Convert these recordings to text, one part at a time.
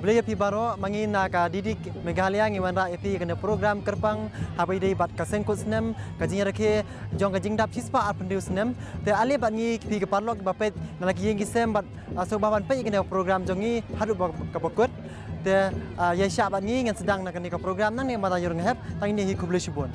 Beliau pi baro mangina ka didik Meghalaya ngiwan ra pi kena program kerpang habai dei bat ka sengkut snem ka jing rakhe jong ka jing dap chispa ar pendiu snem te ale bat ngi pi ka parlok ba pet nalaki yeng kisem bat so bawan pe kena program jongi hadu ka pokut te ya sya bat ngi ngan sedang nak ka program nang ni mata yurung hep tang ni hi kuble shibun.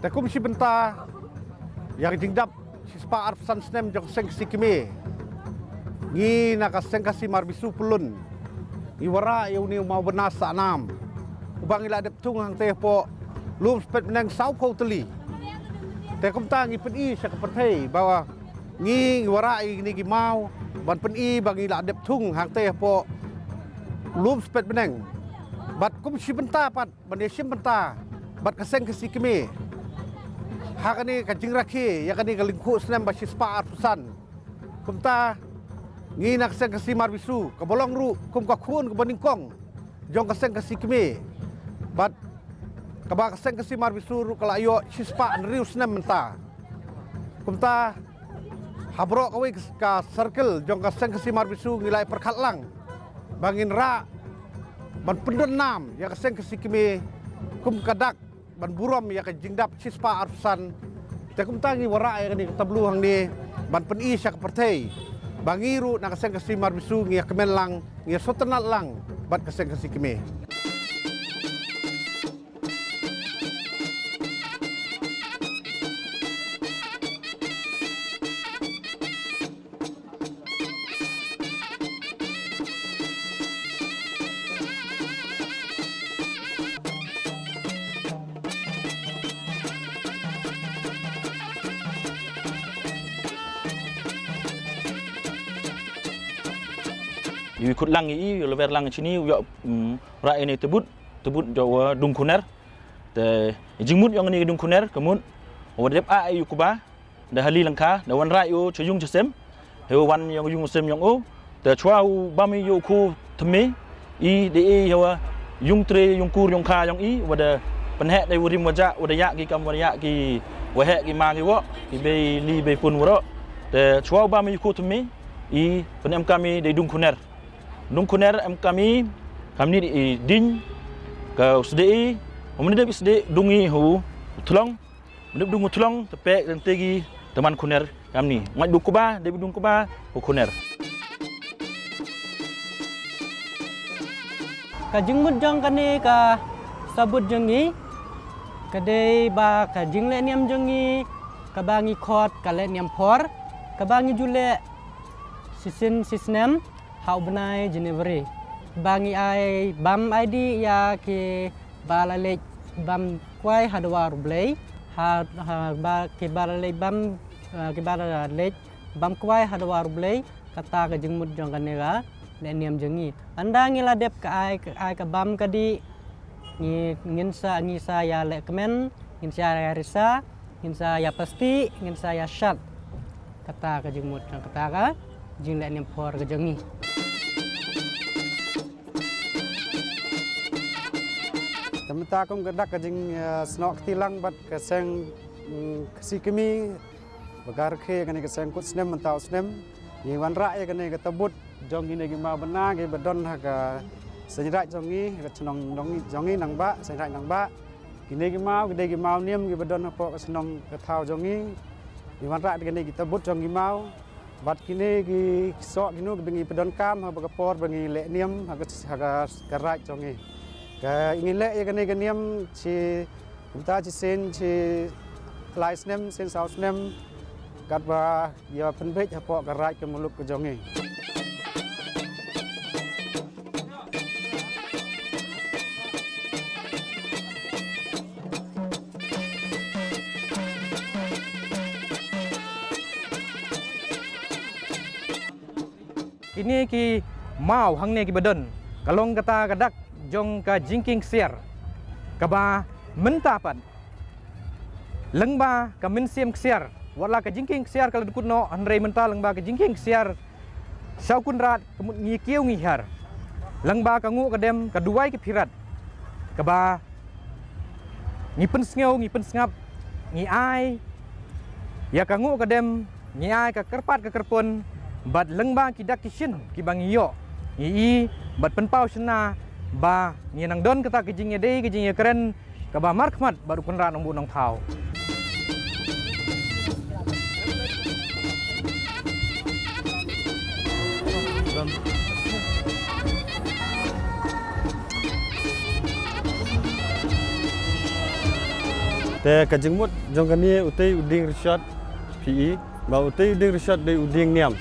Takum si benta yang jingdap si spa arpsan snem jong seng sikime ngi nakaseng kasi marbisu pulun ngi wara eu ni mau benas sanam ubang ila dep tung hang teh po lum spet menang sau kau teli takum ta ngi peni sak perthei bahwa ngi wara ni gi mau ban peni bang ila dep tung hang teh po lum spet menang bat kum si benta pat ban sim benta bat kaseng kasi sikime hakani kajing rakhi yakani kalingku snem basis pa arpusan kumta ngi nak seng kasi marbisu kabolong ru kum ka khun ka baningkong jong kaseng kasi kime bat kaba kaseng kasi marbisu ru kala ayo sispa nriu snem menta kumta habro kawi ka circle jong kaseng kasi marbisu ngilai perkhatlang bangin ra ban pendon nam ya kaseng kasi kime kum kadak ban buram ya ka jingdap sispa arsan takum tangi wara ya ni tablu hang ni ban peni syak pertei bangiru na kaseng kasi marbisu ngi kemenlang ngi sotenat lang bat kaseng kasi kime. Ikut lang i lever lang sini yo ra ini tebut jawa dung kuner te jingmut yang ni dung kuner kemun wadep a yu kuba da hali langka da wan ra yo chujung chesem he wan yang yung sem yang o te chwa bami yo ku thme I de yo yung tre yung kur yung kha yang I wada penhe dai wurim waja wada ya ki kam wada ya ki wahe ki ma ki wo ki be li be pun woro te chwa bami ku thme I penem kami de dung kuner Dung kuner kami di ding ke usdi umne de usdi dungi hu tulong mendep dungu tulong tepek dan tegi teman kuner kami mat du kuba de dung kuba hu kuner ka jingmut jong kane ka sabut jongi kade ba ka jingle niam jongi ka bangi khot ka le niam phor ka bangi jule sisin sisnem hau benai Januari bangi ai bam ID ya ke balalek bam kwai hadwa rublei ha ba ke balalek bam ke balalek bam kwai hadwa rublei kata ke jengmut jong kanega le niam jengi andang ila dep ka ai ka bam kadi ni ngin sa ya le kemen ngin sa ya risa ngin sa ya pasti ngin sa ya shat kata ke jengmut jong kata ka jing le niam phor ke jengi Tamta kum gadak kajing snok tilang bat kaseng sikimi bagar khe kane kaseng kut snem mentau snem ni wan ra ya kane katabut jong ni gi ma bana ge badon ha ka senjra jongi ka chnong jongi nang ba senjra nang ba kine gi mau niem gi badon po ka snong ka thau jongi ni wan ra kane gi tabut jongi mau bat kine gi so ginu gi badon kam ha ba ka por bangi le niem ha ka ra jongi ka ingin le ya kane ganiam ci kumta ci sen ci lai snem sen sau snem kat ba ya penbej hapo ka raj ke muluk ke jongi ini ki mau hangne ki badon kalong kata kadak jong ka jingking siar kaba mentapan lengba ka mensiam siar wala ka jingking siar kala dukut no andre menta lengba ka jingking siar sau kun rat kemut ngi kieu ngi har lang ba ka ngu ka dem ka duai ke pirat ka ba ngi pen sngew ngi pen snap ngi ai ya ka ngu ka dem ngi ai ka kerpat ka kerpun bat lang ba ki dak ki shin ki bang yo ngi i bat pen pau shna ba ngi nang don kata ki jing ye dei ki jing ye keren ka ba mar khmat baru kun rat nong bu nong thau Te kajengmut jong kani utai uding resort PE ba utai uding resort dei uding niam.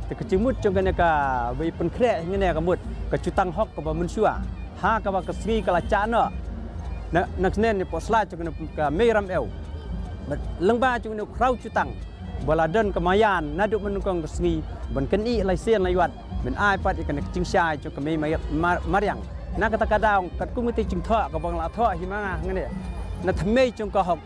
Te kajengmut jong kani ka bai pen krek ngene ka mut ka cutang hok ka ba mun syua ha ka ba ka sri ka la cha no nak snen ni posla jong kani ka meram eu leng ba jong kani krau cutang baladan kemayan naduk menungkong ka sri ban keni lai sen lai wat ben ai pat ikan cing syai jong kami mariang na kata kadang kat ku mesti cing tho ka bang la tho hi manga ngene na thme jong ka hok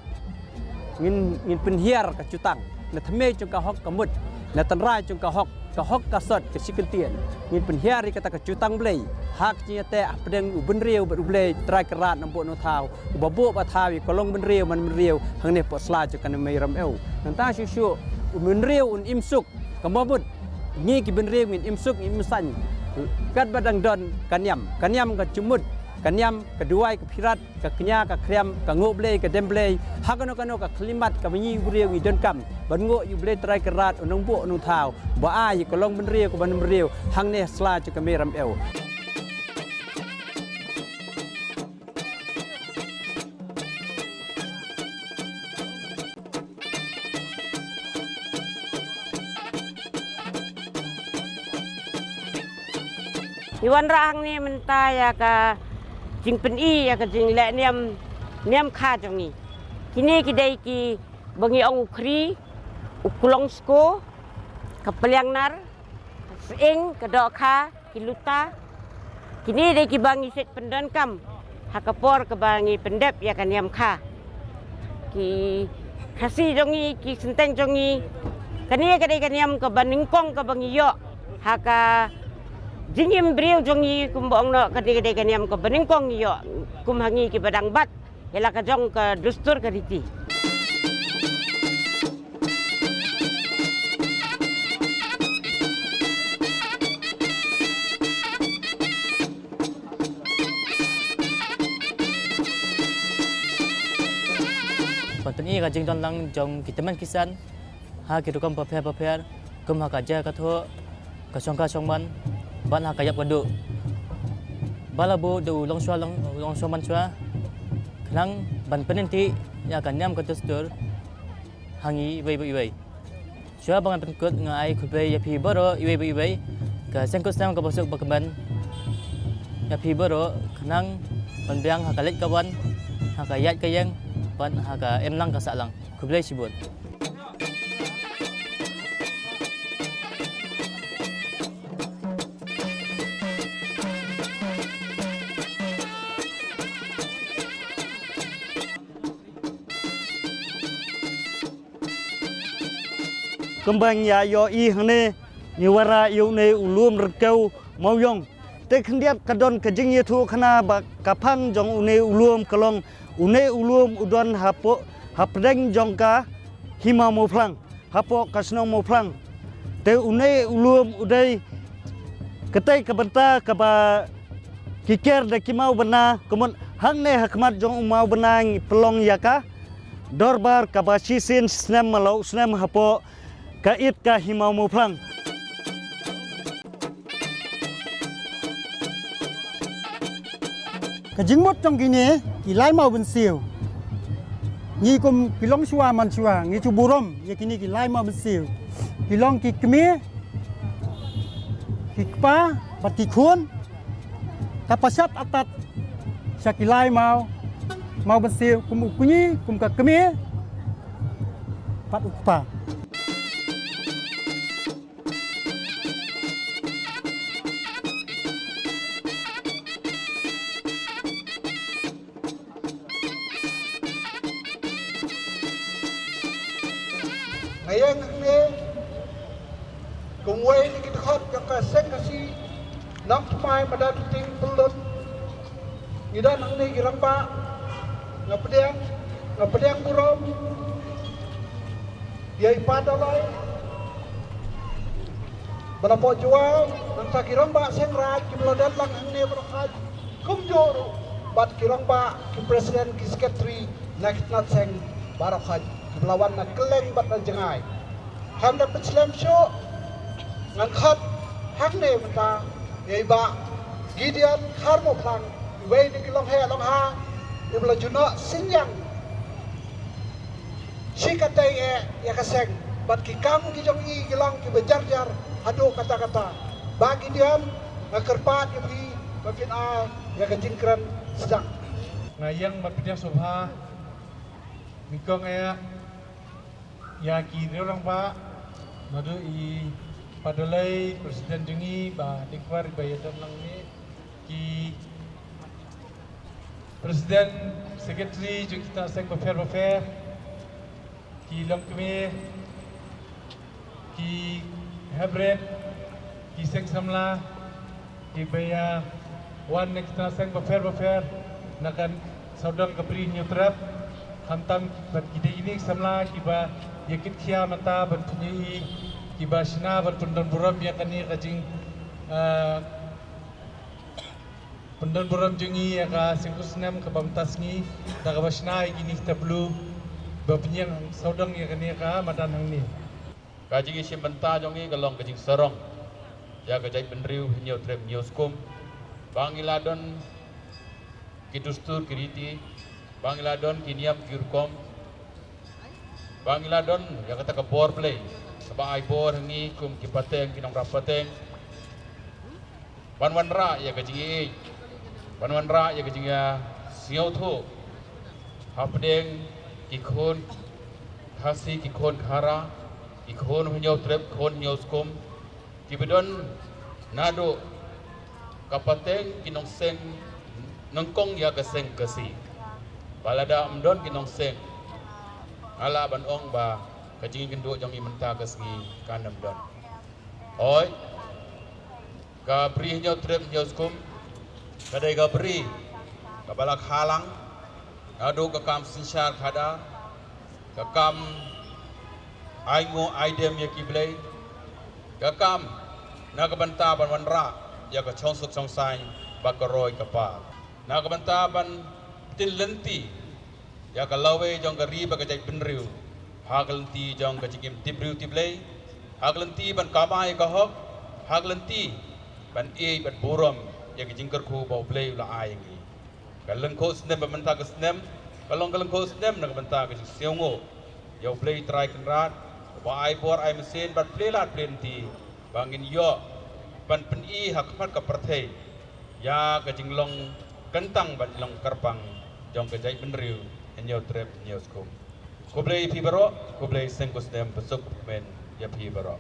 ngin pen hiar ka cutang na thme jong ka hok ka mut na tan rai jong ka hok ka sot ka sikentien ngin pen hiar kata ka cutang blei hak nya te pedeng uben rieu bet blei trai kerat nambo no thau ubabu ba thawi kolong ben rieu man rieu hang ne po sla jong kan mai ram eu nanta syu un rieu un imsuk ka mobut ngi ki ben rieu ngin imsuk imsan kat badang don kanyam ka cumut kanyam keduai ke pirat ke kenya ka krem ka ngoblei ka demblei hakano ka klimat ka menyi rieu ngi don kam ban ngo yu blei trai kerat unong bo unong thau ba ai kolong ben rieu ko ban rieu hang ne sla jong ka mai ram eu Iwan rahang ni mentah ya ka jing pen i ya ka jing le niam kha jong ni kini kidai ki bangi ong ukri ukulong sko ka peliang nar seing ka dok kha ki luta kini dai ki bangi set pendan kam hakapor ka bangi pendep ya ka niam kha ki khasi jong ni ki senteng jong ni kani ka dai ka niam ka baningkong ka bangi yo haka jingim beriu jongi kumbong no kade-kade kaniam ko beningkong yo kumhangi ki badang bat ela ka jong ka dustur ka riti Patun i ka jing don lang jong kitaman kisan ha ki rukam paper kum ha ka ja ka tho ka song man ban ha kayap kadu balabu do long so man chwa klang ban penenti ya kan nyam ka tustur hangi wei chwa bangan penkut ngai khube ya pi boro wei ka sengkut sam ka bosuk bakban ya pi boro khnang ban biang ha kalet kawan ha kayat kayang ban ha ka em lang ka sa lang khube sibut kembang ya yo i hane ni wara yu ne ulum rekau mau yong te khndiap kadon kajing ye thu khana ba kaphang jong une ulum kalong une ulum udon hapo hapdeng jong ka hima mo phlang hapo kasno mo phlang te une ulum udai ketai kabanta kaba kiker de kimau bana kemun hang ne hakmat jong mau benang pelong yaka dorbar kaba sisin snem malau snem hapo kait ka himau mo phlang Kajingmut trong kini kilai mau bensiu ngi kum kilong shua man shua ngi chu burom ye kini kilai mau bensiu kilong ki kmi ki kpa bat ki khun kapasat atat sakilai mau bensiu kum ukuni kum ka kmi pat ukpa ngayang ne kumway ni kitkot yang kaseng kasi nak tumay madatuting pulot ngidan ang ne girang pa ngapedang burom dia ipadalay balapo jual nang sakirang ba seng raj kimlodan lang ang ne berkhaj kumjoro bat kirang ba ki presiden ki sekretari next nat seng barakhaj kimlawan na keleng bat na jengay hamda peclem show ngan khat hak ne mata yai ba gideon harmo phang wei ni kilong he long ha ibla juno sinyang sikatai ya kaseng bat ki kang ki jong i gilang ki bejar-jar adu kata-kata bagi dia ngakerpat ya pi bapin a ya kejingkran sedang ngayang mapidya sobha mikong ya ki orang ba madu i padalai presiden jengi ba dikwar bayadan lang ni ki presiden sekretari jeng kita seng bafer ki long kami ki habret ki seng samla ki baya wan nek kita seng bafer nakan saudang kebri nyutrap hantam bat kide ini samla ki ba yakit kia mata ban punyai ki ba shina ban pundan buram ya kani kajing pundan buram jengi ya ka singkusnam ka bamtasngi da ka basna gini tablu ba punyang saudang ya kani ka madan hang ni kajing isi benta jongi galong kajing serong ya kajai penriu hinyo trem nyoskum bangiladon kidustur kiriti bangiladon kiniam kirkom bangiladon ya kata ke bor play sebab ai bor ni kum kipateng kinong rapateng wan ra ya kajing wan ra ya kajing ya siau thu hapdeng kikon khasi kikon khara ikon hunyo trep kon nyoskom kibedon nado kapateng kinong seng nengkong ya keseng kesi balada amdon kinong seng ala ban ong ba kajing kenduk jong imenta kesgi kanam don oi ka bri nyo trep nyoskom kadai ka bri kabalak halang ado kakam sinsyar khada kakam aingo aidem ya kiblai kakam nakabanta ban wanra ya ka chongsuk chongsai bakaroi kapa nakabanta ban tinlenti ya ka lawe jong ka riba ka jai penriu haglenti jong ka jikim tibriu tiblai haglenti ban kamai ka hok haglenti ban ban buram ya ka jingkar khu bau play la ai ngi ka lengko snem ban menta ka snem kalong lengko snem nakabanta ka siongo ya play try kenrat Wai bor ai mesin bat plelat plenti bangin yo pan peni hak mat ka perthei ya ka jinglong kentang bat long karpang jong ka jai penriu enyo trep nyoskum kublei pi baro kublei sengkus dem besuk men ya pi baro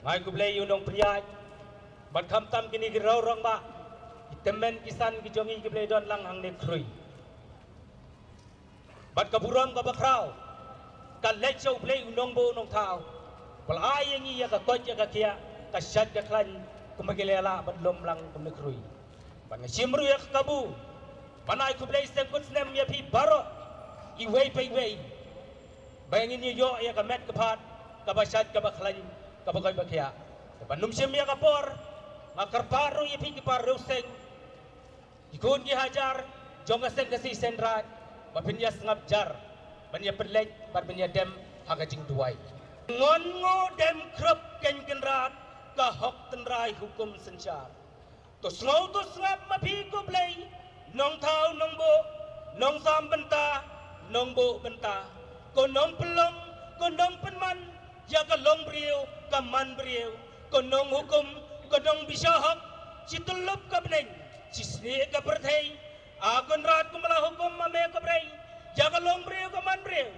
ngai kublei yunong priaj bat kham tam kini girau rong ba temen kisan ki jongi kublei don lang hang ne krui bat kaburam ka bakrau kan lecau play unong bo unong tau pal ayang iya ka koj ka kia ka syad ka klan kumagilela badlom lang kumikrui ban simru ya kabu panai ku play stem kun snem ya pi baro I wei pai wei bayangin yo ya ka met ka phat ka basyad ka baklan ka bagay bakya ban num sim ya ka por makarparo ya pi ki par ruseng ikun ki hajar jonga seng ka si senrat mapin ya ngap jar banya pelek banya dem hagajing duai ngon ngo dem krop ken kenrat ka hok tenrai hukum sencar to ngap mapi ko play nong thau nong bo nong sam benta nong bo benta ko nong pelong ko nong penman ya ka long brieu ka man brieu ko nong hukum ko nong bisa hok situlup ka beneng cisne ka perthei akon rat kumala hukum mame ka brei jaga long breu ka man breu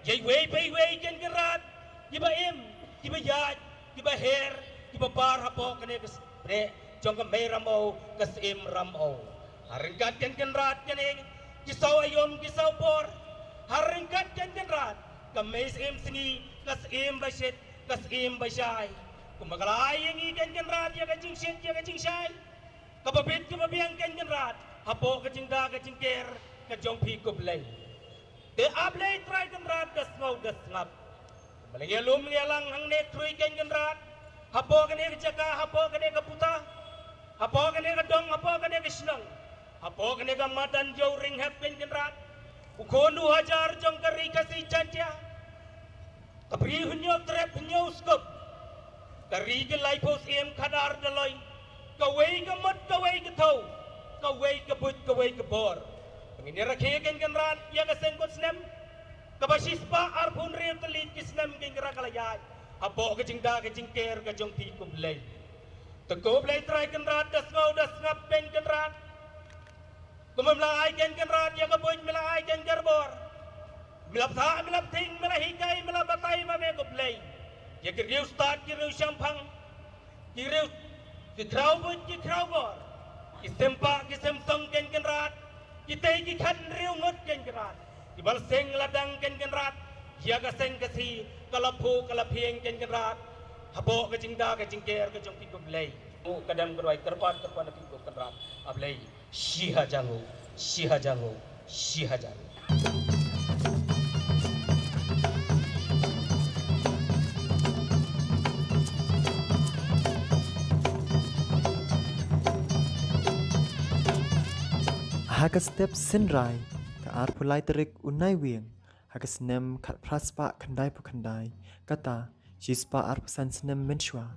jai wei pai wei ken gerat tiba em tiba yat tiba her tiba bar hapo kene kes bre jong ka me ramo kes em ramo haringkat ken gerat kene kisau ayom kisau por haringkat ken gerat ka me em singi kasim basit kasim basay kumagalay yang ikan kenrat ya kajing sit ya kajing say kababit kababiang kan kenrat hapo kajing da kajing ker kajong piko blay te ablay try kenrat gasngau gasngap malagi alum ngelang hang ne trui kan kenrat hapo kane kajaka hapo kane kaputa hapo kane kadong hapo kane kisnang hapo kane kamadan jau ring hap kan kenrat ukonu hajar jong kari kasi jantia kapri hunyo trep hunyo skop kari ke laipos em kadar daloi kawai ke mot kawai ke tau kawai ke but kawai ke bor pengini rakhe kan rat ya ka sengkot snem kabasis pa arpun re telit kisnem ken kara kalayat apo ke jingda ke jingker ke jong pi kublai teko blai trai kan rat das ngau das ngap pen kan rat kumamlai kan rat ya ka boy melai kan gerbor milap tha milap ting melahikai milap batai ma me kublai ya kiriu start kiriu champang kiriu kikrau bot kikrau bor kisempa kisemtong ken rat kitay kikhan riu ngot ken rat kibal seng ladang ken rat ya ka seng kasi kalaphu kalapheng ken rat habo ka jingda ka jingker ka jong piko blai kadam kerwai kerpan kerpan piko ken rat ablai shiha jangu shiha jangu shiha jangu Haka step sinrai ka arpulai terik unai wieng haka snem kat praspa kandai pukandai kata shispa arpusan snem menshwa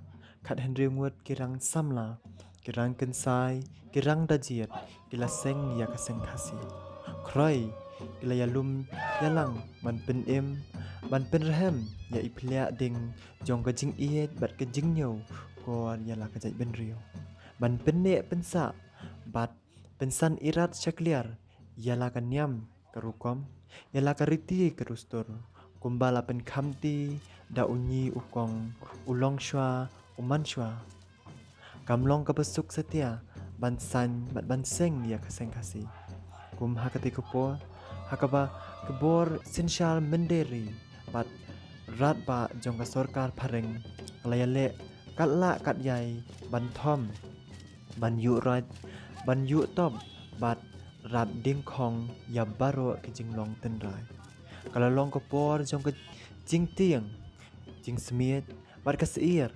kat henry ngut kirang samla kirang kensai kirang dajiat kila seng ya ka seng kasi kroi kila yalum yalang man pen em man pen rehem ya iplia ding jong ka jing iet bat ka jing nyo ko yala ka jai ben rio man pen ne pensa bat pensan irat syakliar yala kanyam karukom yala kariti karustur kumbala pen khamti da unyi ukong ulong shwa uman shwa kamlong kabesuk setia bansan bat banseng ya kaseng kasi kum hakati kupo hakaba kebor sinshal menderi bat rat ba jongka sorkar pareng layale katla katyai banthom ban yu rat ban yu top bat rat ding khong ya baro ke jinglong tenrai kalau long ko por jong ke jing tiang jing smiet bat ka seir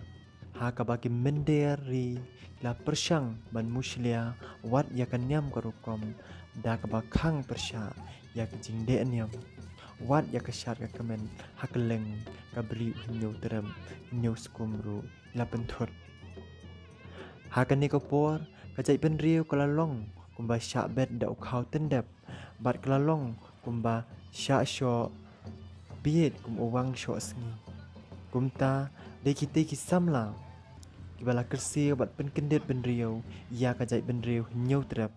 ha ka baki menderi la persyang ban muslia wat ya kanyam karukom da ka bakhang persya ya ke jing de nyam wat ya ka syar ka kemen hakeleng ka bri nyu terem nyu skumru la penthut ha ka ni ko por kajai pen riu kalalong kumba syak bet da ukhau tendep bat kalalong kumba syak syo biet kum uwang syo sengi kumta de kite ki samla kibala kersi bat pen kendet ben riu ya kajai ben riu nyau trep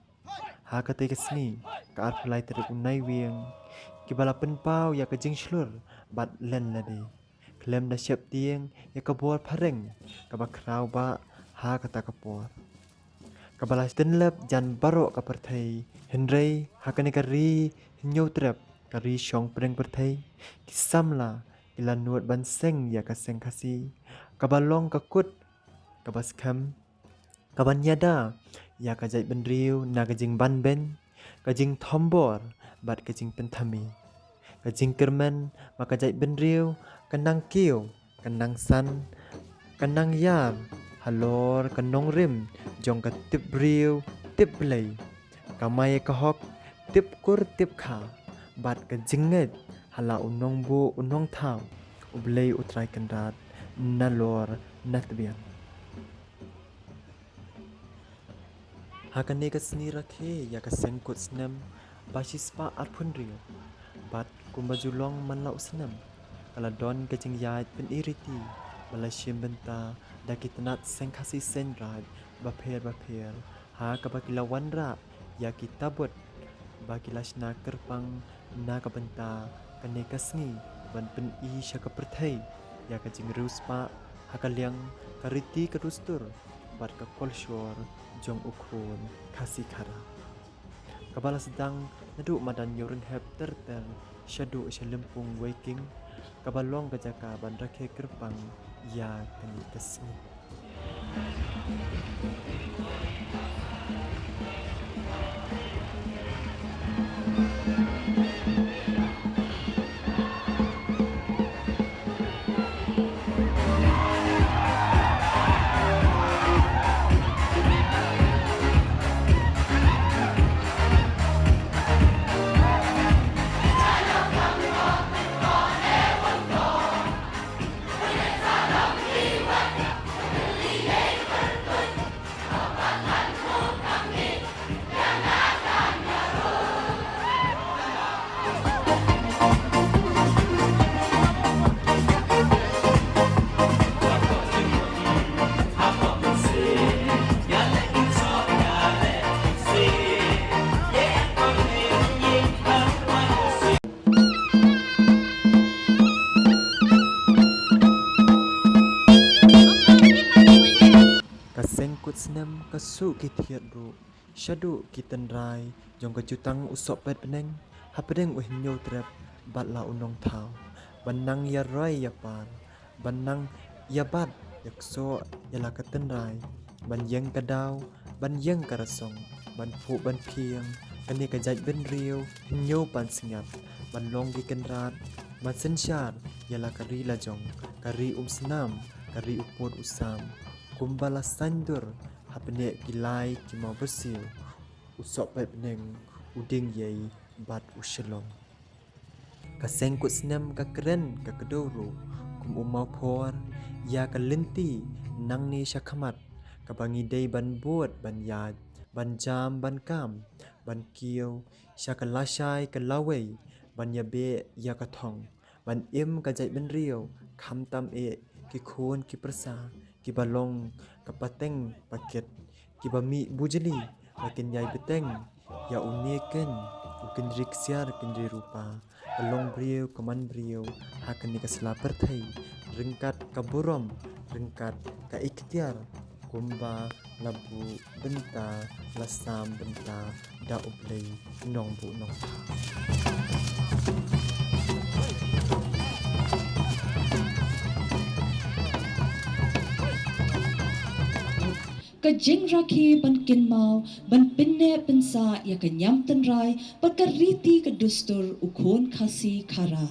ha kate kesni ka arpulai teruk unai wieng kibala pen pau ya kajing shlur bat len lade klem da syap tieng ya kabor pareng ka bakrau ba ha kata kapor kabala stenlep jan barok ka perthai henrei hakane kari nyau trep kari shong preng perthai kisamla ila nuat banseng ya ka seng kasi kabalong ka kut kabas kham kabanyada ya ka jai benriu na kajing ban ben kajing thombor bat kajing penthami kajing kermen maka jai benriu kanang kiu kanang san kanang yar halor kanong rim jong ka tip riu tip blai kamai ka hok tip kur tip kha bat ka jinget hala unong bu unong thau ublai utrai kandat nalor natbian hakane ka sni rakhe ya ka sengkut snem basispa arpun riu bat kumbajulong manlau snem kala don ka jingyat pen iriti bala shimbenta daki tenat sengkasi senrat bapher ha kabakilawan ra ya kitabut bakilasna kerpang na kabenta kane kasngi ban pen i syaka perthai ya ka jingrus pa hakaliang kariti karustur bat ka kolshor jong ukhun kasi khara kabala sedang nadu madan yoren hep terter syadu shalempung waking kabalong kajaka ban rakhe kerpang ya kani kesni. Kasengkut senam kasuk kitiat ru syadu kiten rai jong kejutang usop pet peneng hapedeng uhnyo trap batla unong thau banang ya rai ya par banang ya bat yakso yala keten rai ban yang kadau ban yang karasong ban phu ban phieng kani kajai ben riu nyo pan singap ban long ki kenrat ban sensyar yala kari lajong kari senam kari upod usam kumbala sandur hapne kilai kimau bersil usop pepneng uding yai bat ushelom kasengkut senam ka keren ka kedoro kum umau por ya ka lenti nang ni syakhamat ka bangi dei ban buat ban yad ban jam ban kam ban kieu syaka lashai ka lawei ban yabe ya ka thong ban im ka jai ben riu kham tam e ki khon ki prasa ki balong kapateng paket ki bami bujeli makin yai beteng ya uneken ukin riksiar kendri rupa balong brio kaman brio hakan ni kasla perthai ringkat kaburom ringkat ka ikhtiar kumba labu benta lasam benta da uplei nong bu nong ka jing rakhi ban kin mau ban pinne pensa ya ka nyam tan rai ban ka riti ka dustur ukhon khasi khara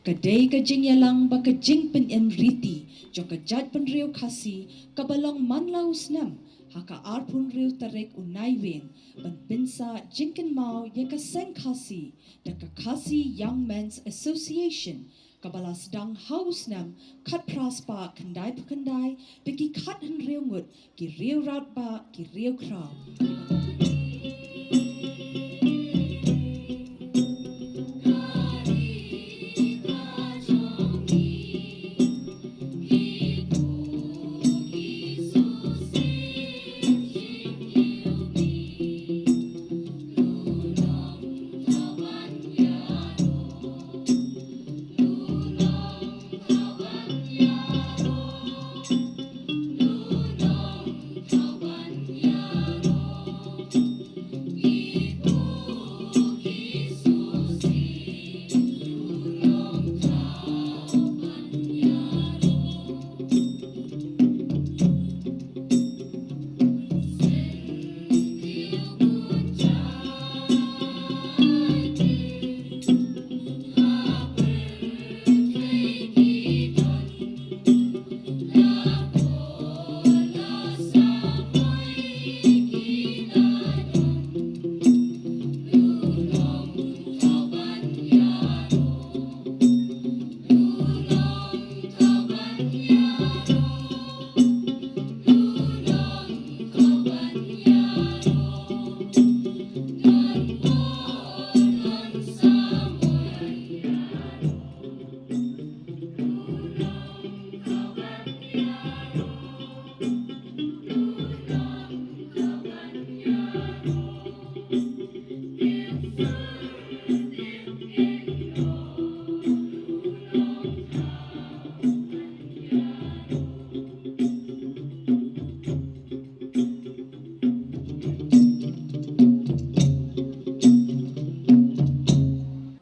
ka dei ka jing yalang ba ka jing pin em riti jo ka jat pan riu khasi ka balong man laus nam ha ka ar phun riu tarek unai wen ban pensa jing kin mau ya ka seng khasi da ka khasi young men's association kabala sedang haus nam kat praspa kendai bagi kat hen riu ngut ki riu rat ba ki riu kraw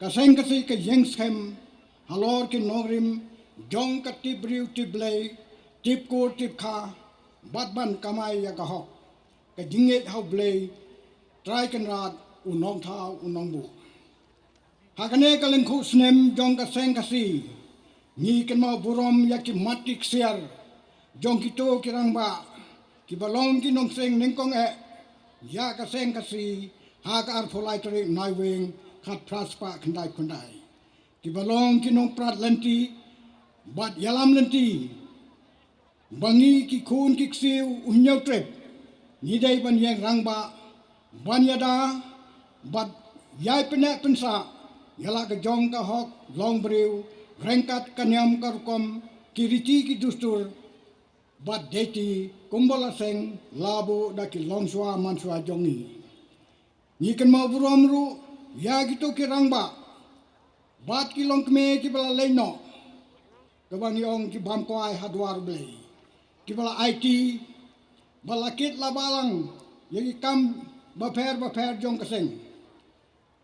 kaseng kasi ka jeng schem halor ki nongrim jong ka tip riu tip lei tip ko tip kha bat ban kamai ya ka hok ka jinget hau blei trai kan rat u nong thau u nong bu hakane ka len khu snem jong ka seng ka si ni kan mau burom ya ki matik siar jong ki to ki rang ba ki balong ki nong seng neng kong e ya ka seng ka si ha ka ar pholai tari nai weng khat praspa khandai ki balong ki nong prat lenti bat yalam lenti bangi ki khun ki siu unyau trep ni dai ban yang rang ba ban yada bat yai penak pensa yala ka jong ka hok long briu rengkat kanyam karukom kiriti ki dustur bat deti kumbala seng labu daki longswa manswa jongi ni kan mau burom ru ya gitu ki rang ba bat ki long kme ki bala leino kabangi ong ki bam ko ai hadwar blei ki bala IT balakit la balang yagi kam ba pher jong kaseng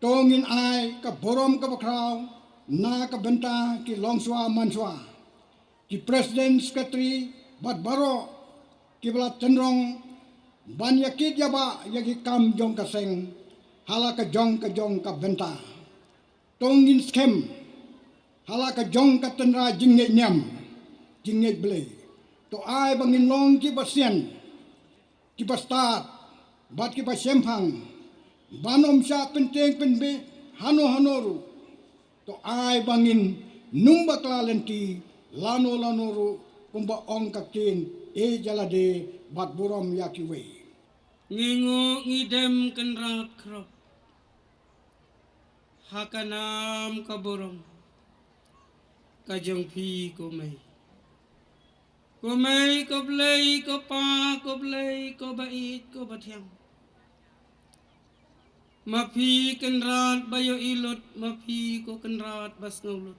tongin ai ka borom ka bakraw na ka benta ki longswa manswa ki president secretary bat baro ki bala tendrong ban yakit yaba yagi kam jong kaseng hala ka jong ka benta tongin skem hala ka jong ka tenra jinget nyam jinget blei to ai bangin long ki basien ki bastat bat ki basempang banom sya penteng penbe hanoru to ai bangin numba klalenti lanoru kumba ong kakin e jalade bat burom yakiwe ngingo ngidem kenrat krop hakanam kaborong kajong pi komai ko blei ko pa ko blei ko bait ko bathiang ma pi kenrat bayo ilot ma pi ko kenrat bas ngaulut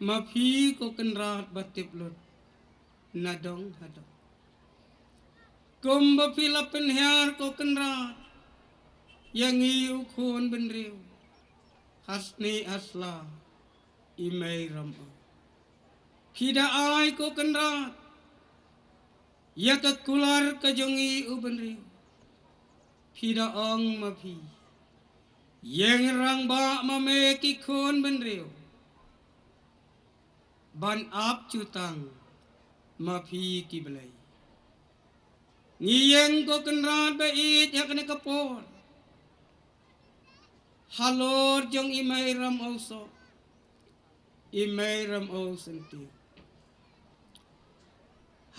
ma pi ko kenrat batiplot nadong hadong kumba pila penhiar ko kenrat yang iu khon benriu hasni asla imai ramo Hida ai ko kenrat ya ka kular ka jongi ubenri hida ong mapi yang rang ba mame ki khon benriu ban ap cutang mapi ki belai ngiyeng ko kenrat ba it ya kene kapor halor jong imai ram oso imai ram o senti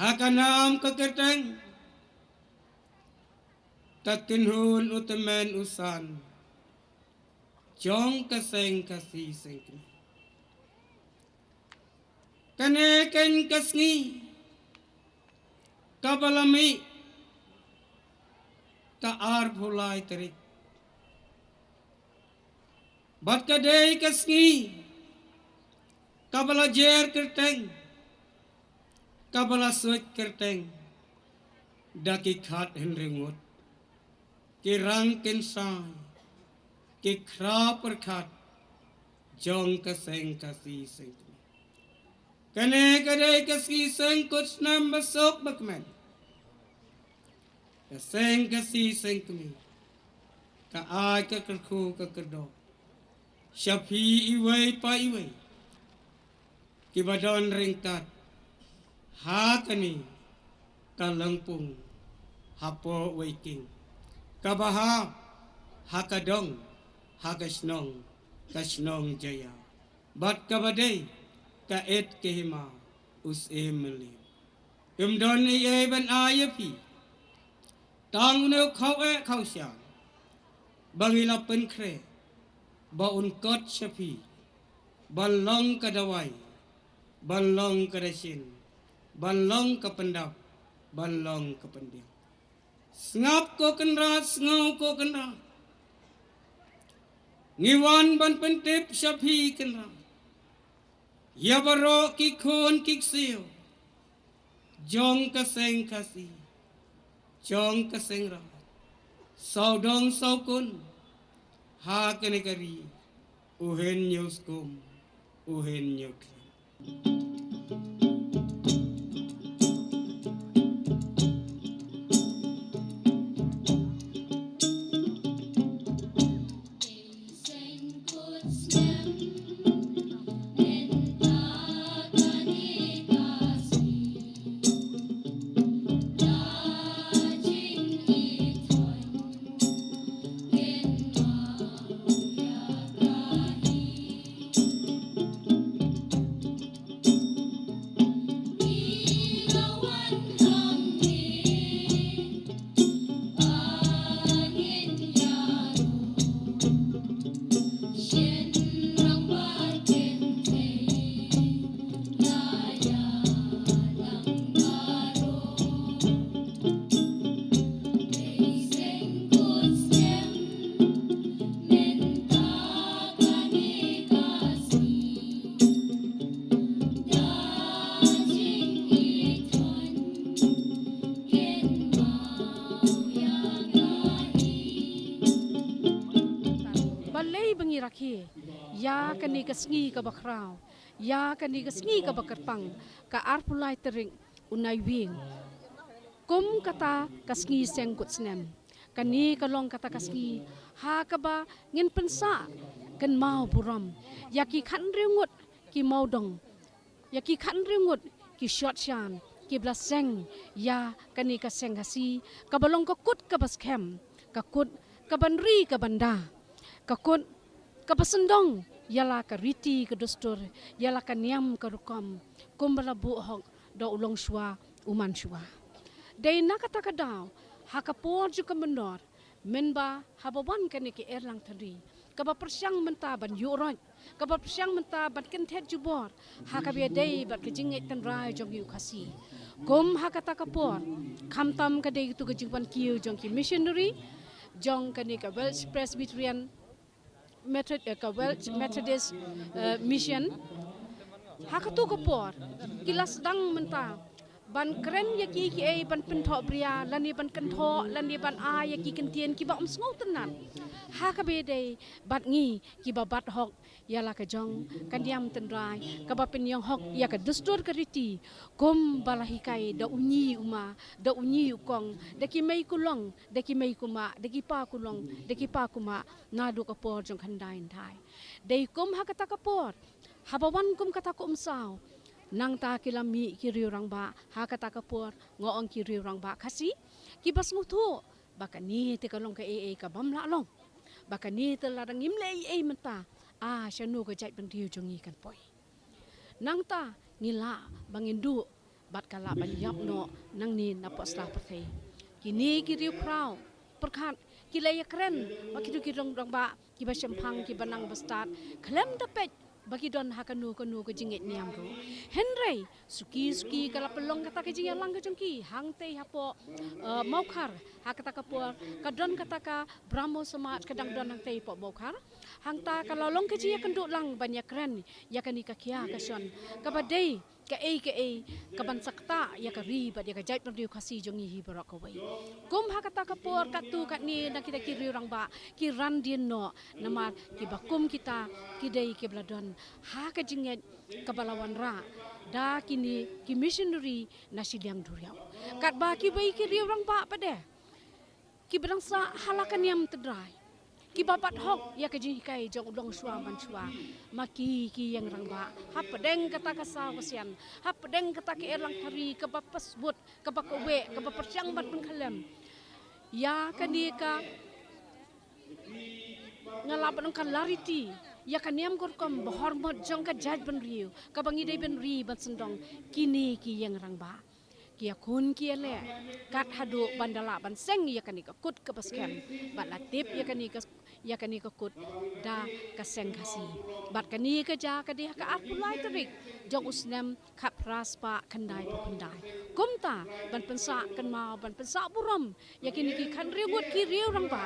hakanam kekerteng takinhun utamen usan jong kaseng kasi sengkri kane ken kasngi kabalami ka ar phulai terik bat kadei kasngi kabala jer kerteng kabala suit kerteng daki khat henringut ki rang ken sai ki khra par khat jong ka seng kasi seng kane kade kasi seng kuch nam basok bakmen ka seng kasi seng kmi ka ai ka kerkhu ka kerdo shapi iwai pa iwai ki badon ringkat hakani kalangpung hapo waking kabaha hakadong kasnong jaya bat kabadai ka et kehima us emeli imdon e ban ayapi tang ne khau sya bangila pen kre baun kot shapi balong kadawai balong kadasin balong kapendap balong kapendiang ngap ko kenrat ngau ko kenrat ngiwan ban pentip shapi kenrat ya baro ki khon ki siu jong ka seng kasi jong ka seng ra sau dong sau kun ha kene kari uhen news kum uhen nyuk. Ya kani kesngi ka bakrau, ya kani kesngi ka bakerpang, ka arpulai tering unai wing. Kum kata kesngi sengkut senem, kani kalong kata kesngi, ha kaba ngin pensa, kan mau buram, ya ki kan ringut ki mau dong, ya ki kan ringut ki shot shan, ki blaseng, ya kani kaseng hasi, kabalong kakut kabaskem, kakut kabanri kabanda, kakut kapasendong yala ka riti ka dostor yala ka niam ka rukam kumbala buhok da ulong shwa uman shwa dai nakata ka daw hakapor ju ka menor menba habawan ka ni ki erlang tadi ka ba persyang menta ban yuroj ka ba persyang menta ban kentet jubor hakabe dai bat ka jingai tan rai jong yu khasi kum hakata ka por khamtam ka dai tu ka jingban kiu jong ki missionary jong ka ni ka Welsh Presbyterian Methodist Mission hakatu kapor kilas dang menta ban kren yaki ki ban pentho bria lani ban kentho lani ban a yaki kentien ki ba umsngau tenan hakabe dei bat ngi ki ba bat hok yala ka jong kandiam tenrai ka ba penyong hok ya ka dustur ka riti kom balahikai da unyi uma da unyi ukong da ki mai kulong da ki mai kuma da ki pa kulong da ki pa kuma nadu ka por jong khandai thai dei kom hakata ka por habawan kum kata ko umsau nang ta kilami ki riurang ba hakata ka por ngoong ki riurang ba khasi ki bas ngutu bakani te kalong ka ka bamla long bakani te ladang imle menta syanu ka jait ban riu jongi kan poi nang ta ngila bangindu bat kala ban yap no nang ni napos la pathai kini ki riu krau perkhat ki laya kren bakidu ki rong ba ki ba sempang ki banang bastat klem dapet bagi don hakanu kanu ke jingit niam ru henry suki kala pelong kata ke jingia lang ke jongki hang te hapo maukar hakata ka por kadon kata ka brahmo samat kadang don hang te po maukar hang ta kalau long ke jingia kenduk lang banyak keren ya kani ka kia ka son ka badai ka kaban sakta ya ka riba ya ka jait perdiu khasi jongi hi barok away kum hakata ka por katu kat ni na kita kiri orang ba ki ran din no nama ki bakum kita ki dei ki bladon ha ka jinget kabalawan ra da kini ki missionary nasidiang duriau kat ba ki bai kiri orang ba pade ki berangsa halakan yang tedrai ki babat hok ya ka jikai jong udong shwa man shwa maki ki yang rangba ha pedeng kata kasa wasian ha pedeng kata ki erlang hari ka bapas but ka bakawe ka bapersyang bat pengkalem ya kani ka ngalaban kan lariti ya kan yam gorkom bahormot jong ka jaj ban riu ka bangi dei ban ri ban sendong kini ki yang rangba kia kun kia le kat hadu bandala ban seng ya kani ka kut ka baskem bat latip ya kani ka kut da ka seng kasi bat kani ka ja ka dia ka apulai terik jong usnem khap raspa kandai pandai kumta ban pensa kan mau ban pensa buram ya kini ki kan riwut ki riu rang ba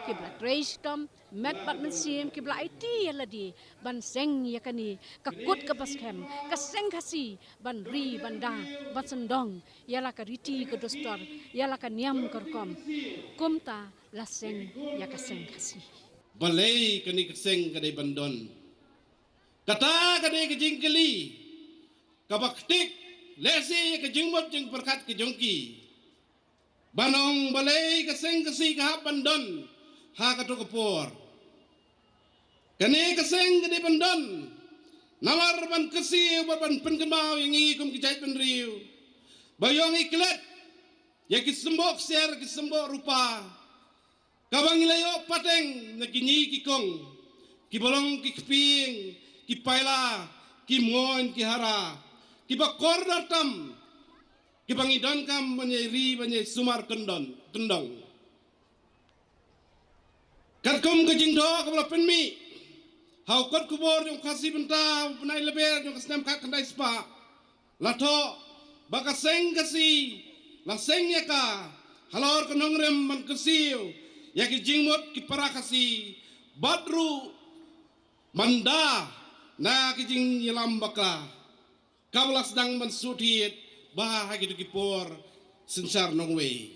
ki bla treistom met bat mensim ki bla IT ladi ban seng ya kani ka kut ka baskem ka seng kasi ban ri ban da ban sendong yala ka riti ka dostor yala ka niam korkom kumta la seng ya ka seng kasi balai kani keseng kadai bandon Kata kadai ke jingkeli. Kabaktik lesi ke jingmut jing perkat ke jongki. Banong balai ke seng kesi ke hap bandon. Ha katu kepor. Kene ke seng ke di bandon. Nawar ban kesi ban penkemau yang ikum kejait penriu. Bayong iklet. Ya kisembok ser kisembok rupa. Kabang ilayo pateng na kinyi kikong. Kibolong kikping. Kipaila. Kimoin kihara. Kibakor datam. Kibangidon kam banyai banyai sumar kendong. Katkum kejingdo kabla penmi. Hau kot kubor yung kasih bentau penai leber yung kasnem kat kandai spa. Lato baka seng kasih la seng ya ka halor kenong rem man kasih ya ki jingmot ki para kasih badru manda na ki jing yelam baka kabla sedang mensutit bah gitu ki por sensar nong wei.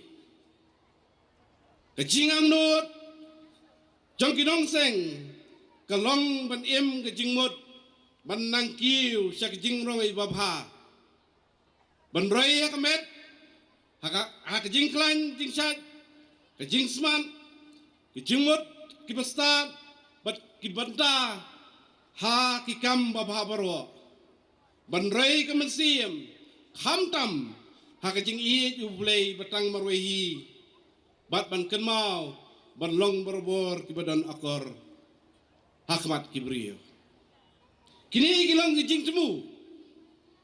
Kejingam nut jong kinong seng kalong ban im ke jingmut ban nang kiu sya ke jingrong ai babha ban roi ya kemet ha ke jingklan jingsat ke jingsman ke jingmut ki basta bat ki banta ha ki kam babha baro ban roi ke mensim khamtam ha ke jing i ju blei batang marwehi bat ban kenmau ban long berbor ki badan akor Hakmat Kibrio. Kini gilang gijing temu.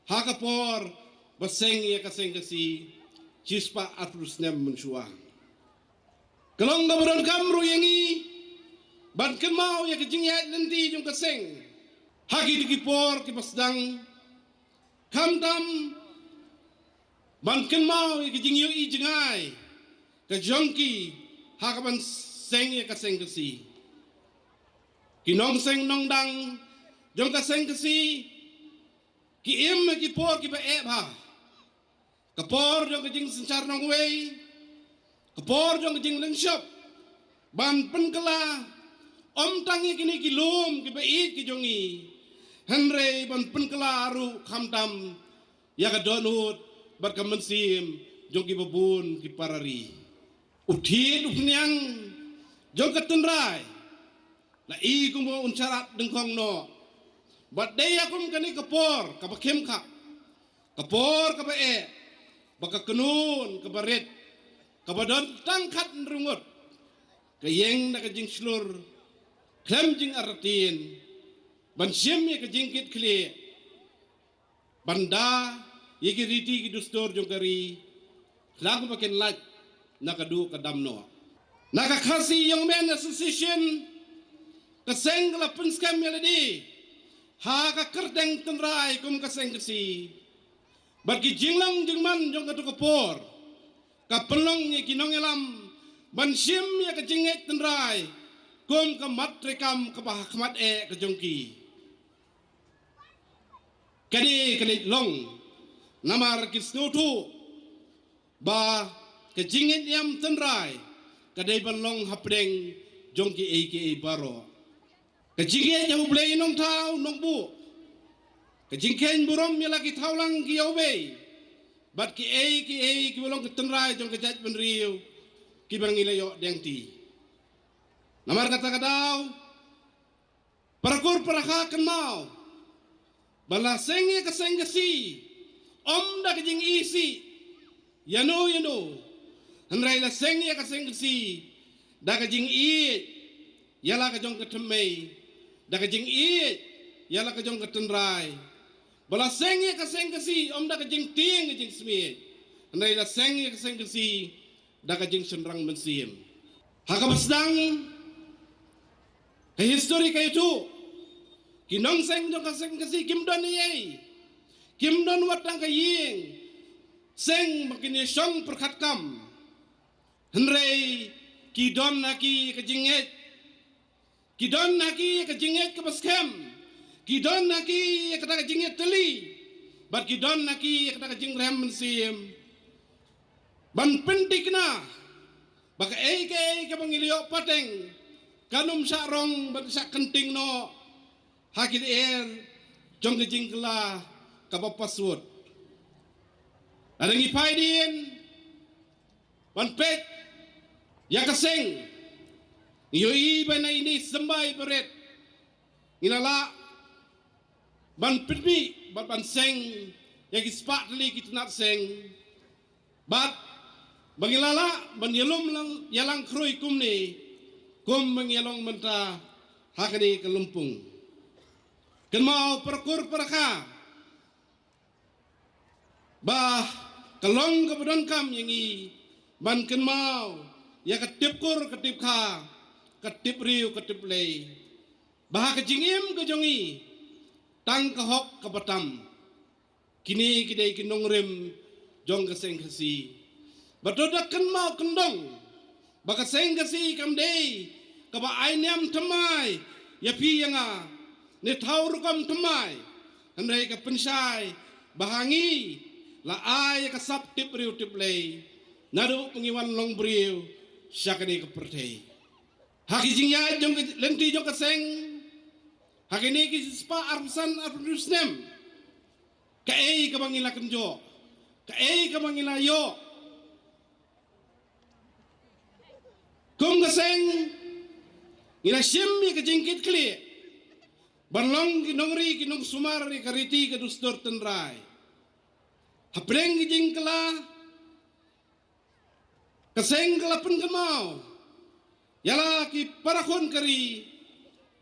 Hakapor baseng ya kaseng kasi cispa atrus nem mensua. Kelong gabaran kamru yangi ban kemau ya gijing ya nanti jung kaseng. Haki dikipor kipasdang kamdam ban kemau ya gijing yu i jengai kejongki hakaban seng ya kaseng kasi. Kinong seng nong dang jong ka seng kasi ki im ki por ki ba e ba ka por jong ka jing sencar nong wei ka por jong ka jing leng shop ban pen kala om tangi kini ki lum ki ba i ki jongi henre ban pen kala ru kham dam ya ka donut bar ka mensim jong ki babun ki parari uthid upnyang jong ka tunrai la i kumo uncarat dengkong no bat day akum kani kapor kapakem ka kapor kapa e baka kenun kabaret kabadon tangkat rungut kayeng na kajing slur klem jing artin ban sim ye kajing kit kli banda yegi riti ki dustor jongkari lagu paken laj nakadu kadamno nakakasi young men association kaseng kala penskam meladi ha ka kerdeng tenrai kum kaseng kasi bagi jinglang jingman jong katu kapor ka pelong ye kinong elam ban sim ye ka jinget tenrai kum ka matrekam ka bahakmat e ka jongki kani long namar kisnutu ba ka jinget yam tenrai kadai balong hapdeng jongki aka baro kejingke yang boleh nong tau nong bu, kejingken burom yang lagi tau lang kiau be, bat ki bolong ketenrai jong kejat penriu, ki bangilayo dengti. Namar kata kadau, parakur paraka kenau, bala senge kaseng kesi, om da kejing isi, yano, henrai la senge kaseng kesi, da kejing i, yala kejong ketemei. Da kejing i yala kejong ketenrai bala senge kaseng kasi om da kejing ting kejing smi andai la senge kaseng kasi da kejing senrang mensim hakabasdang ke histori kay tu kinong seng jong kaseng kasi kimdon ye kimdon watang kaying seng makini song perkatkam henrei kidon naki kejinget kidon naki ke jinget ke baskem kidon naki ke tak jinget teli bat kidon naki ke tak jing rem mensim ban pentik na baka ke pangilio pateng kanum sarong ban sak kenting no hakil jong ke jingkla kapapaswot adangi paidin ban pek ya kaseng yoi bana ini sembai beret inala ban pitbi ban seng ya kispat li kitnat seng bat bangilala ban yelum lang yalang kroi kumni kum mengelong menta hakani kelumpung kenmau perkur peraka bah kelong kebudon kam yangi ban kenmau ya ketipkur ketipka ketip riu ketip lei bah kejingim kejongi tang kahok kebatam kini kidai kinong rem jong keseng kesi batoda kenmau kendong baka seng kesi kamdei kaba ainiam temai ya pi yanga ne taur kam temai andai ka pensai bahangi la ai ka sap tip riu tip lei nadu pengiwan long briu syakani ka pertei haki jingya jong lenti jong kaseng haki ni ki spa arsan arusnem ka ei ka bangila kenjo ka ei ka bangila yo kum kaseng ila shimmi ka jingkit kli banlong kinongri kinong sumar ni kariti ka dustor tenrai hapreng ki jingkla kaseng kalapan kamau yala ki parakon kari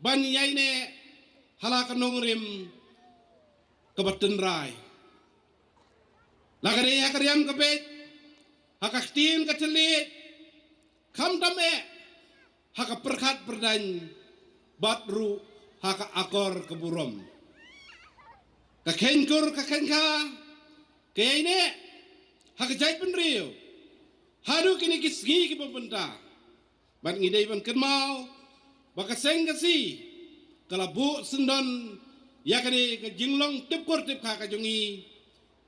ban yaine halakan nongrim kabatan rai lagare hakariam kapet hakaktin katelit kam dame haka perkat perdan batru haka akor keburom kakenkur kakenka kayaine haka jait penriu hadu kini kisgi ki pembenta ban ngidai ban kenmau baka seng kasi kalabu sendon yakani ke jinglong tipkur tip ka jongi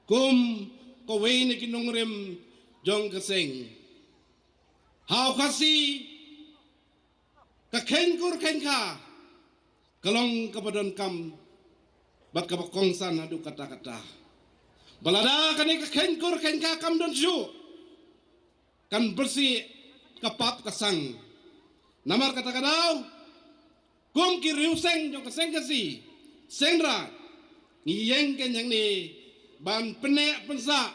kum ko weine ki nongrem jong keseng hau kasi ka kenkur kenka kalong kabadon kam bat ka kongsan adu kata-kata balada kani ka kenkur kenka kam don ju kan bersih kapap kasang namar kata kadau kum ki riuseng jong keseng kasi sengra ngiyeng kenyang ni ban penek pensa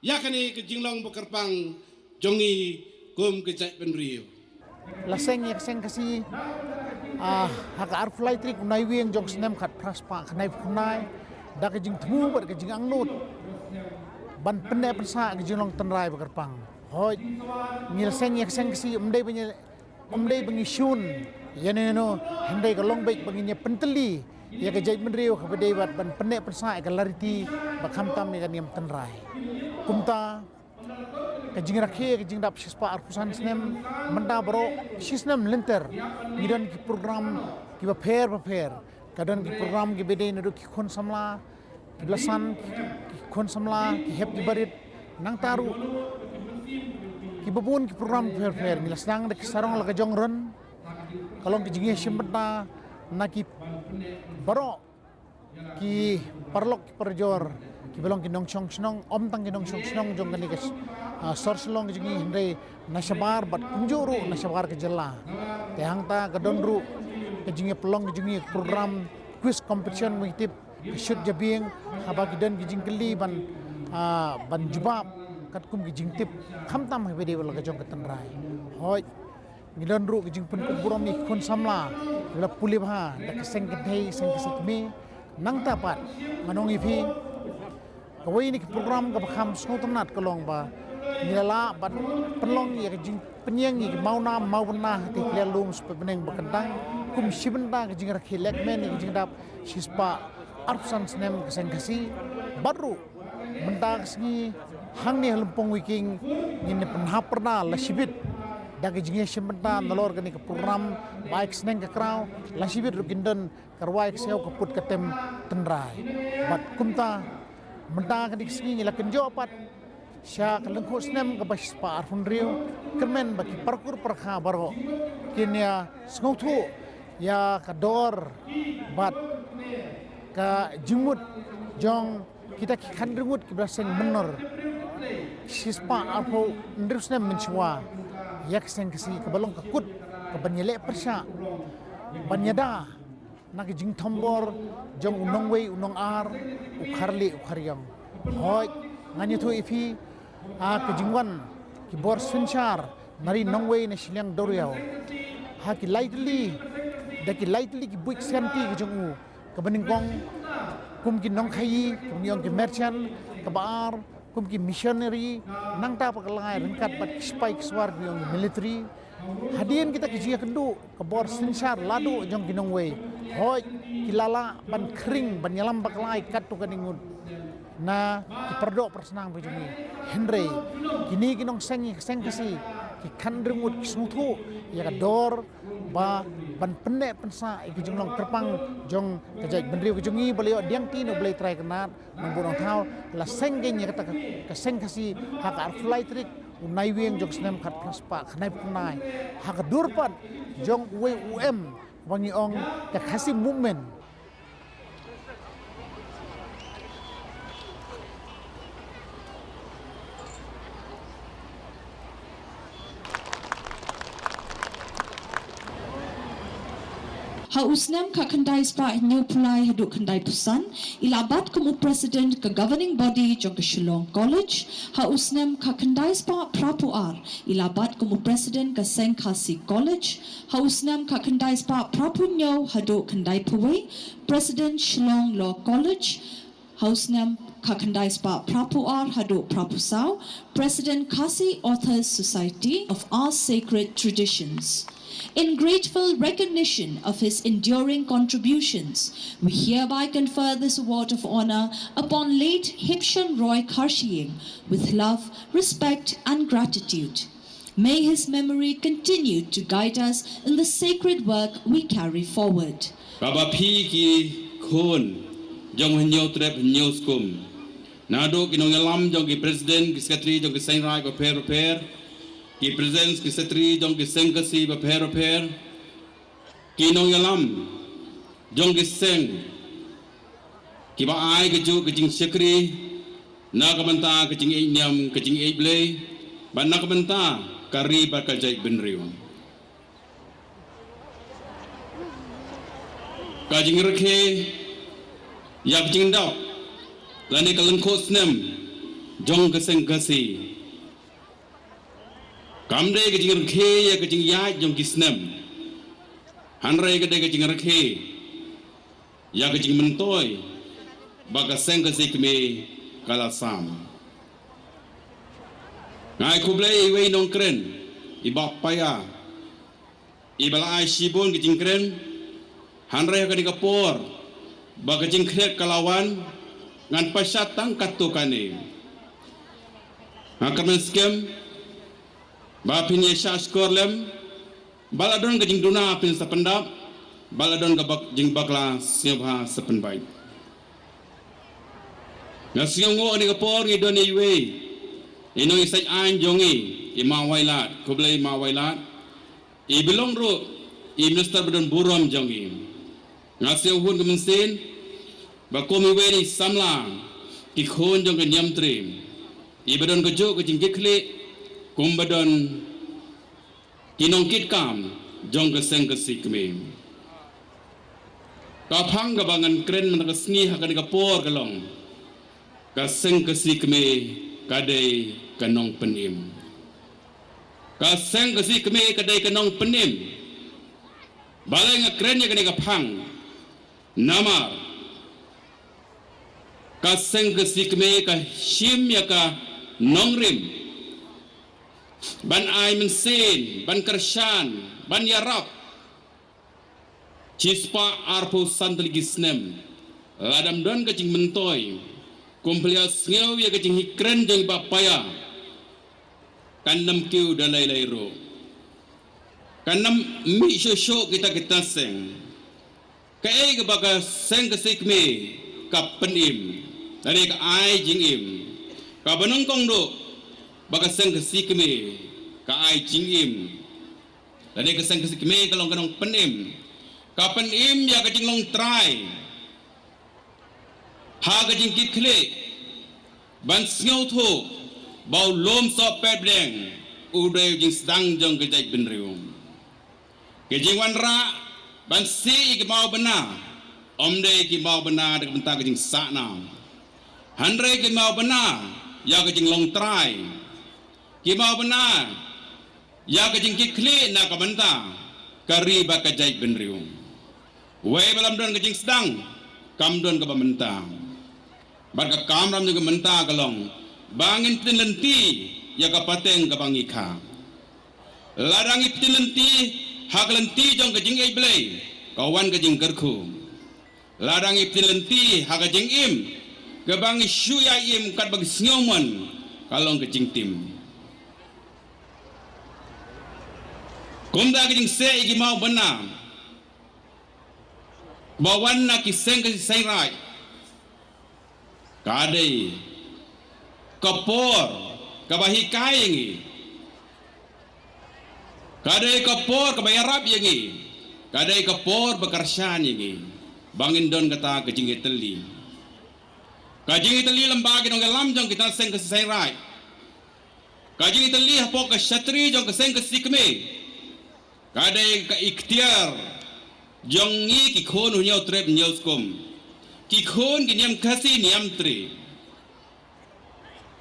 yakani ke jinglong bekerpang jongi kum ke cai penriu laseng yak seng kasi hak arflai trik unai wieng jong senem khat praspa khnai phunai da ke jing thmu ber ke jing angnut ban penek pensa ke jinglong tenrai bekerpang hoi ngil seng yak seng kasi umdei bengi shun yani no hendai ka long baik bengi penteli ya ka jait menriu ka bedai bat ban penek pensa ka lariti bakham tam ya niam tenrai kumta ka jing rakhe ka jing dap sispa arpusan snem menda bro sisnem lenter ngidan ki program ki ba pher kadan ki program ki bedai no ki khon samla ki blasan ki khon samla ki hep ki barit nang taru ki babun ki program pher ni lasang de sarong la ka jong ron kalong ki jinge shimbeta naki baro ki parlok ki perjor ki belong ki nongchong snong om tang ki nongchong snong jong kani kes sorslong ki jingi hindai nasabar bat kunjuru nasabar ke jela te hangta gadonru ki jinge pelong ki jingi program quiz competition mengitip shoot jabing haba ki dan ki jingkeli ban jubab kat kum ki jingtip khamtam he bede wala ka jong ketenrai hoi ngidon ru ki jingpun kuburom ni kon samla la pulib ha da seng kedai seng kesikmi nang tapat manong ipi kawai ni program ka bakham snotonat kolong ba nilala bat penlong ya jing penyang ni mau na mau na ti klelum sepeneng bekendang kum sibenda ki jing rakhilek men ki jing dap sispa arsan snem keseng kasi baru mendak sgi hang ni lempong wiking ni penhaperna la sibit dagi jinge shimenta nalor gani ke program baik seneng ke kraw la sibit rukindan karwai ke seo kaput ketem tenrai bat kumta menta gani sgi la kenjo pat sya kelengku snem ke bas pa arfun riu kemen bagi parkur perkha baro kinya sngotu ya kador bat ka jengmut jong kita kan rengut ki braseng menor sispa apo ndrusna menchwa yak seng kesi kebalong kekut kebanyele persya banyada nak jing tombor jong unongwei unong ar ukharli ukharyang hoi ngani thu ifi ke jingwan ki bor sunchar nari nongwei na silyang doryao ha ki lightly ki buik senti ki jong u kebeningkong kum ki nong khai kum yong ki merchant kabar kum ki missionary nang ta pakalai rengkat pat spike swar ki yong military hadian kita ki jia kendu ke bor sinsar ladu jong ki nong wei hoi kilala ban kering ban nyalam pakalai kat tu kaningun na ki perdok persenang bejungi Henry kini ki nong seng kasi ki kandrengut smutu ya ka dor ba ban pendek pensa iki jonglong terpang jong kejai bendriu kejungi beliau diang tino boleh try kenat nang bodong thau la senggenya kata ka seng kasi hak arflai trik unai wieng jong snem khat plaspa khnai punai hak durpat jong wangi ong ka kasi movement Hausnam ka kandai spa new pulai haduk kandai pusan ilabat kamu president ka governing body jong ka Shillong College hausnam ka kandai spa prapuar ilabat kamu president ka Sengkasi College hausnam ka kandai spa prapunyo haduk kandai puwei president Shillong Law College hausnam ka kandai spa prapuar haduk prapusau president Kasi Authors Society of Our Sacred Traditions. In grateful recognition of his enduring contributions, we hereby confer this award of honor upon late Hipshun Roy Karshiing with love, respect and gratitude. May his memory continue to guide us in the sacred work we carry forward. Baba Pi ki khon jong hanyo trep hanyo skum. Nado kinong yalam jong ki president ki secretary jong ki sengrai ko per ki presence ki secretary jong ki sengkasi ba per kinong yalam jong ki seng ki ba ai ki ju ki jing secretary na ka banta ki jing ei nyam ki jing ei blei ba na ka banta kari ba ka jai benriu ka jing rekhe ya ki jing dau lani ka lengko snem jong ki sengkasi kamde ke jing rekhe ya ke jing ya jong kisnem hanrai ke de ke jing rekhe ya ke jing mentoy baga seng ke sikme kala sam ngai kublai we nong kren ibak paya ibala ai shibon ke jing kren hanrai ke de kapor baga jing kret kalawan ngan pasat tang katukane ngakamen skem ba pinya syashkor lem baladon ke jing duna pin sapendap baladon ke jing bakla siabha sapenbai ngasiong ni kapor ni doni we ino isai an jongi ima wailat kublai ma wailat I belong ro I minister badon burom jongi ngasiong hun kemensin ba komi we ni samla ki khon jong ke nyam trim I badon ke jo ke jing kekle kumbadon kinong kitkam jong ke seng ke sikme ka phang ga bangan kren man ka sni ha ka por kalong ka seng ke sikme ka dei kanong penim ka seng ke sikme ka dei kanong penim balai nga kren ya ka phang namar ka seng ke sikme ka shim ya ka nongrim ban ai mensin ban kershan ban yarap cispa arpo santli snem ladam don kecing mentoy kumplia sngeu ya kecing hikren jeng bapaya kanam kiu dalai lairo kanam mi shosho kita seng kai ke baga seng kesikme ka penim dari ka ai jing im ka banongkong do baga seng ke sikme ka ai jingim dan ke seng ke sikme kalong kanong penim ka penim ya ke jinglong try ha ka jing kit khle ban sngo tho bau lom so pet bleng u de jing sedang jong ke jai bin riu ke jing wan ra ban si ke mau bena om de ki mau bena de benta ke jing sa na handre ke mau bena ya ke jing long trai ki mau bena ya ke jing kit khle na ka benta kari ba ka jai bin riu we balam don ke jing sedang kam don ka benta bar ka kam ram juga menta kalong bangin tinlenti ya ka pateng ka bangika ladang tinlenti haglenti jong ka jing ei blei kawan ka jing kerku ladang tinlenti ha ka jing im ka bangi shuya im kat bagi snyoman kalong ka jing tim kumda ka jing se igi mau bena bawan na ki seng ka sai rai kadai kapor kabahi kaingi kadai kapor kabaya rap yangi kadai kapor bekarshan yangi bangin don kata kajing itali lembagi dong lam jong kita seng ke sai rai kajing itali hapok ke syatri jong ke seng ke sikme kadai ka ikhtiar jong ngi ki khon hunyau trep nyau skom ki khon ki niam kasi niam tri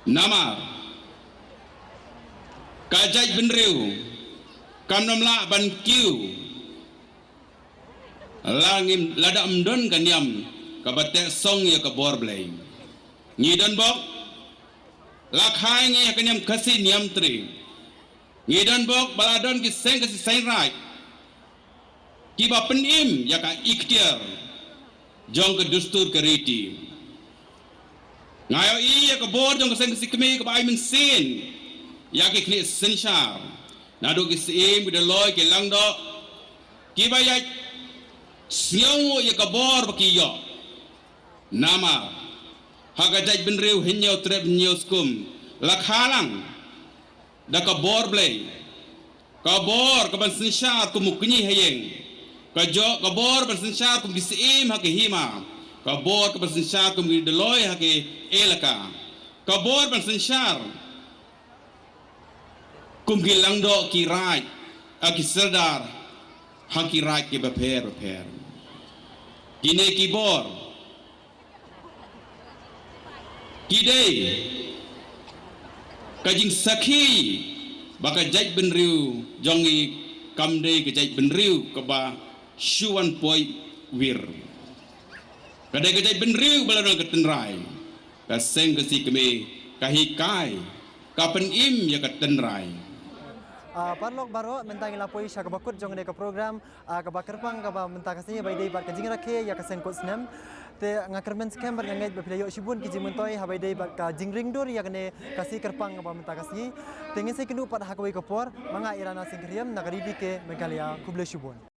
nama kajai benriu kamnom la ban kiu langim lada amdon kan niam kabate song ya ka bor blai ngi don bok lakhai ngi ka niam kasi niam tri ngi don bok baladon ki seng kasi sai rai ki ba penim ya ka ikhtiar jong ke dustur ke riti ngayo iya ke bor jong ke seng sikme ke bai min sin ya ke kni senshar nado ke sim de loy ke langdo ki ba ya snyo ya ke bor baki yo nama haga daj ben rew hinyo treb nyo skum lakhalang da ka bor blay ka bor ka ban senshar ku mukni hayeng kabor bersensyar kum gisim hake hima kabor ke bersensyar kum deloy hake elaka kabor bersensyar kum gilangdo kirai aki serdar haki rai ke beper kine kibor kidei kajing sakhi baka jaj benriu jongi kamde ke jaj benriu keba Shuan poi wir kadai kadai benriu baladon ketenrai kaseng kesi keme kahikai kapen im ya ketenrai Parlok baro mentang lapoi sya kabakut jong ne ka program kabakerpang kaba mentang kasnya bai dei bat kajing rakhe ya kaseng kot snem te ngakermen scam bar ngai bapilayo shibun ki jimuntoi habai dei bat ka jingring dor ya kene kasi kerpang kaba mentang kasni tengin se kenu pat hakoi kapor manga irana singkriam nagari ke Meghalaya kuble shibun